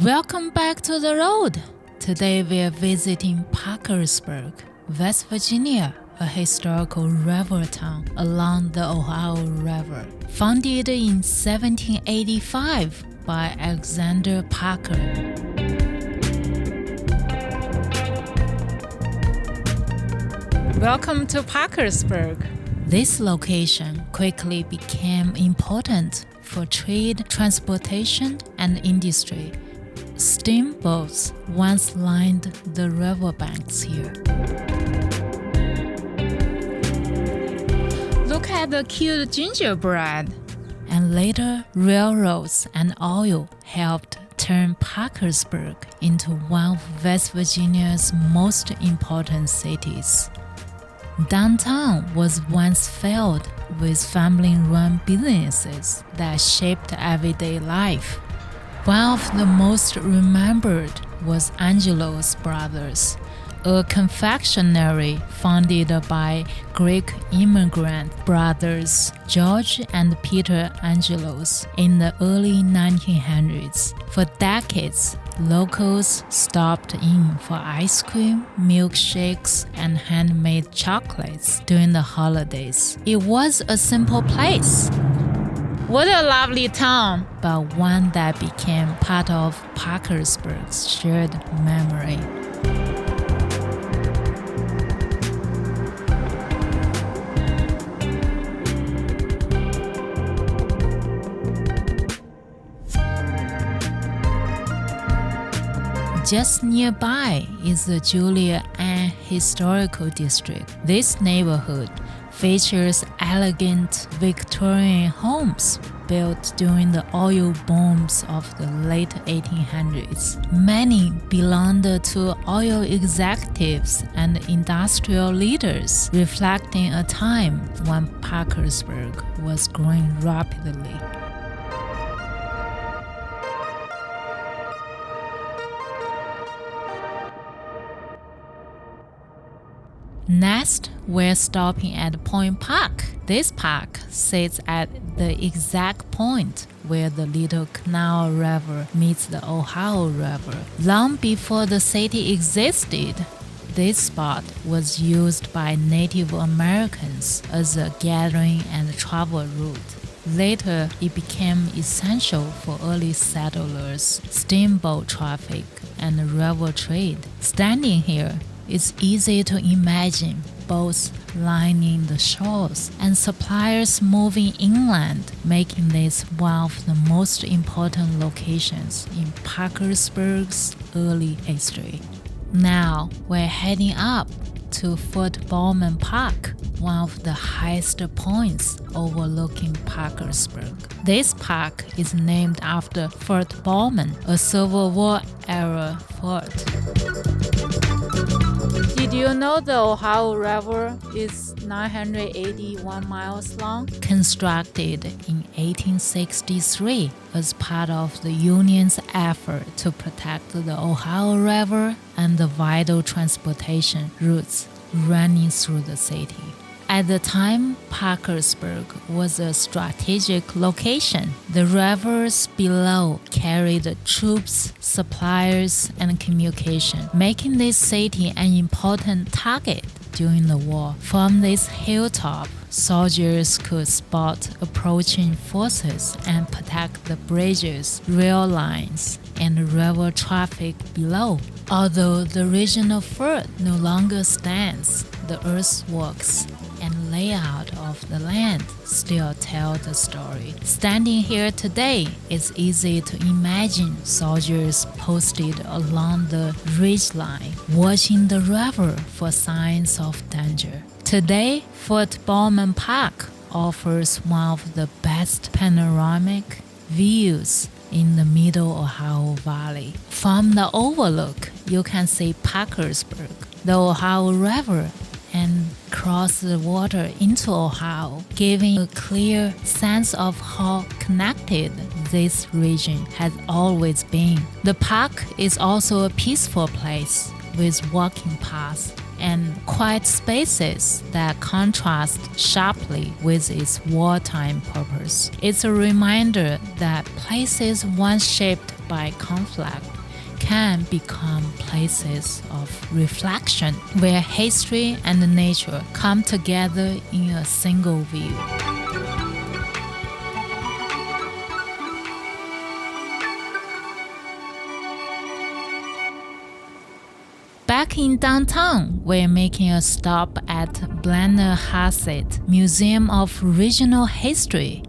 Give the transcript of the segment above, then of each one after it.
Welcome back to the road. Today we are visiting Parkersburg, West Virginia, a historical river town along the Ohio River. Founded in 1785 by Alexander Parker. Welcome to Parkersburg. This location quickly became important for trade, transportation, and industry. Steamboats once lined the riverbanks here. Look at the cute gingerbread. And later, railroads and oil helped turn Parkersburg into one of West Virginia's most important cities. Downtown was once filled with family-run businesses that shaped everyday life. One of the most remembered was Angelo's Brothers, a confectionery founded by Greek immigrant brothers George and Peter Angelos in the early 1900s. For decades, locals stopped in for ice cream, milkshakes, and handmade chocolates during the holidays. It was a simple place. What a lovely town, but one that became part of Parkersburg's shared memory. Just nearby is the Julia Ann Historical District. This neighborhood features elegant Victorian homes built during the oil booms of the late 1800s. Many belonged to oil executives and industrial leaders, reflecting a time when Parkersburg was growing rapidly. Next, we're stopping at Point Park. This park sits at the exact point where the Little Kanawha River meets the Ohio River. Long before the city existed, this spot was used by Native Americans as a gathering and travel route. Later, it became essential for early settlers, steamboat traffic, and river trade. Standing here, it's easy to imagine boats lining the shores and suppliers moving inland, making this one of the most important locations in Parkersburg's early history. Now, we're heading up to Fort Boreman Park, one of the highest points overlooking Parkersburg. This park is named after Fort Boreman, a Civil War-era fort. Did you know the Ohio River is 981 miles long? Constructed in 1863 as part of the Union's effort to protect the Ohio River and the vital transportation routes running through the city. At the time, Parkersburg was a strategic location. The rivers below carried troops, supplies, and communication, making this city an important target during the war. From this hilltop, soldiers could spot approaching forces and protect the bridges, rail lines, and river traffic below. Although the original fort no longer stands, the earthworks and layout of the land still tell the story. Standing here today, it's easy to imagine soldiers posted along the ridgeline, watching the river for signs of danger. Today, Fort Boreman Park offers one of the best panoramic views in the Middle Ohio Valley. From the overlook, you can see Parkersburg, the Ohio River, and cross the water into Ohio, giving a clear sense of how connected this region has always been. The park is also a peaceful place with walking paths and quiet spaces that contrast sharply with its wartime purpose. It's a reminder that places once shaped by conflict can become places of reflection where history and nature come together in a single view. Back in downtown, we're making a stop at Blennerhassett Museum of Regional History.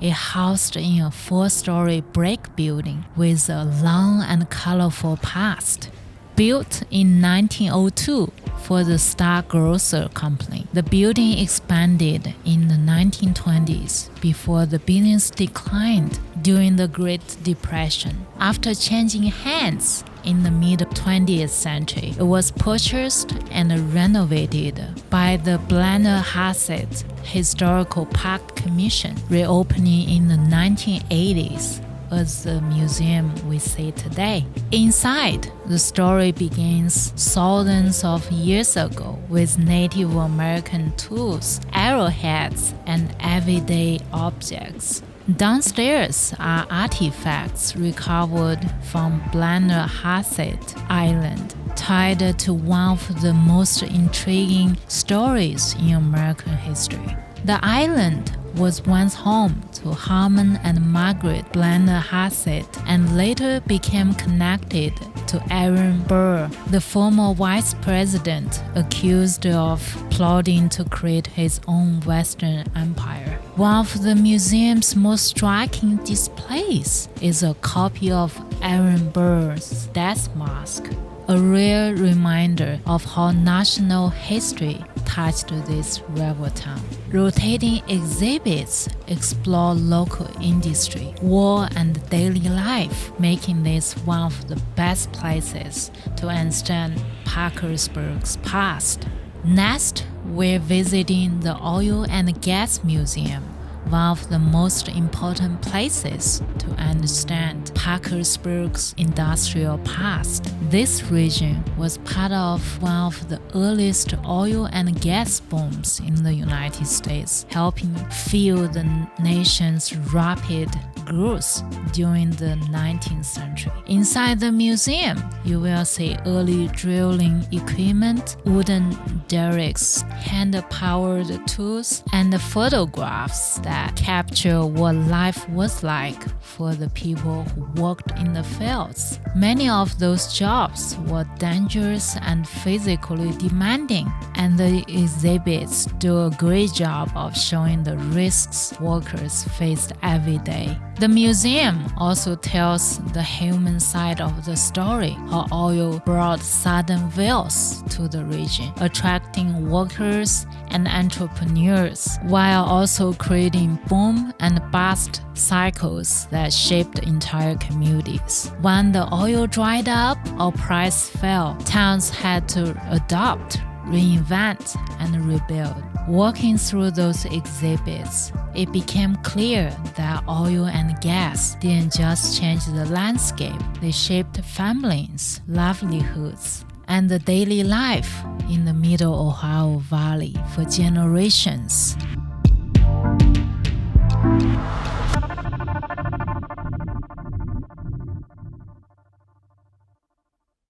It housed in a 4-story brick building with a long and colorful past. Built in 1902 for the Star Grocer Company, the building expanded in the 1920s before the business declined during the Great Depression. After changing hands in the mid-20th century, it was purchased and renovated by the Blennerhassett Historical Park Commission, reopening in the 1980s as the museum we see today. Inside, the story begins thousands of years ago with Native American tools, arrowheads, and everyday objects. Downstairs are artifacts recovered from Blennerhassett Island, tied to one of the most intriguing stories in American history. The island was once home to Harmon and Margaret Blennerhassett and later became connected to Aaron Burr, the former vice president accused of plotting to create his own Western empire. One of the museum's most striking displays is a copy of Aaron Burr's death mask, a rare reminder of how national history touched this river town. Rotating exhibits explore local industry, war, and daily life, making this one of the best places to understand Parkersburg's past. Next, we're visiting the Oil and Gas Museum, one of the most important places to understand Parkersburg's industrial past. This region was part of one of the earliest oil and gas booms in the United States, helping fuel the nation's rapid growth during the 19th century. Inside the museum, you will see early drilling equipment, wooden derricks, hand-powered tools, and photographs that capture what life was like for the people who worked in the fields. Many of those jobs were dangerous and physically demanding, and the exhibits do a great job of showing the risks workers faced every day. The museum also tells the human side of the story, how oil brought sudden wealth to the region, attracting workers and entrepreneurs, while also creating boom and bust cycles that shaped entire communities. When the oil dried up or price fell, towns had to adapt, reinvent, and rebuild. Walking through those exhibits, it became clear that oil and gas didn't just change the landscape, they shaped families, livelihoods, and the daily life in the Middle Ohio Valley for generations.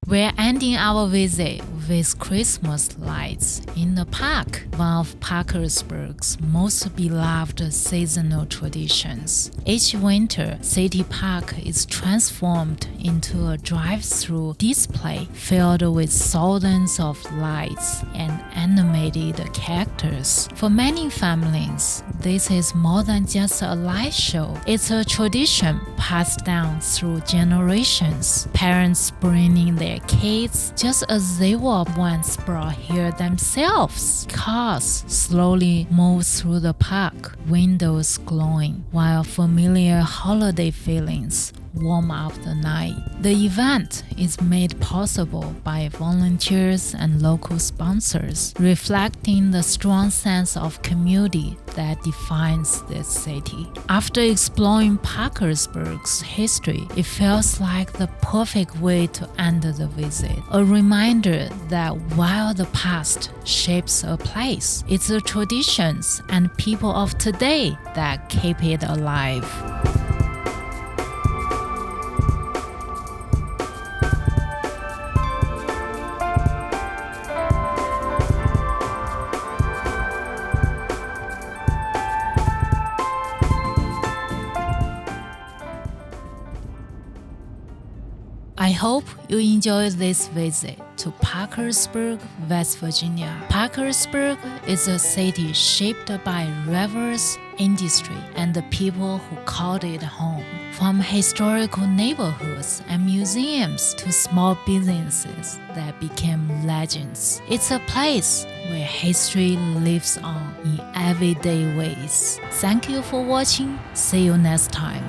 We're ending our visit with Christmas lights in the park, one of Parkersburg's most beloved seasonal traditions. Each winter, City Park is transformed into a drive-through display filled with thousands of lights and animated characters. For many families, this is more than just a light show. It's a tradition passed down through generations. Parents bringing their kids just as they were once brought here themselves. Cars slowly move through the park, windows glowing, while familiar holiday feelings warm up the night. The event is made possible by volunteers and local sponsors, reflecting the strong sense of community that defines this city. After exploring Parkersburg's history, it feels like the perfect way to end the visit. A reminder that while the past shapes a place, it's the traditions and people of today that keep it alive. I hope you enjoyed this visit to Parkersburg, West Virginia. Parkersburg is a city shaped by rivers, industry, and the people who called it home. From historical neighborhoods and museums to small businesses that became legends. It's a place where history lives on in everyday ways. Thank you for watching. See you next time.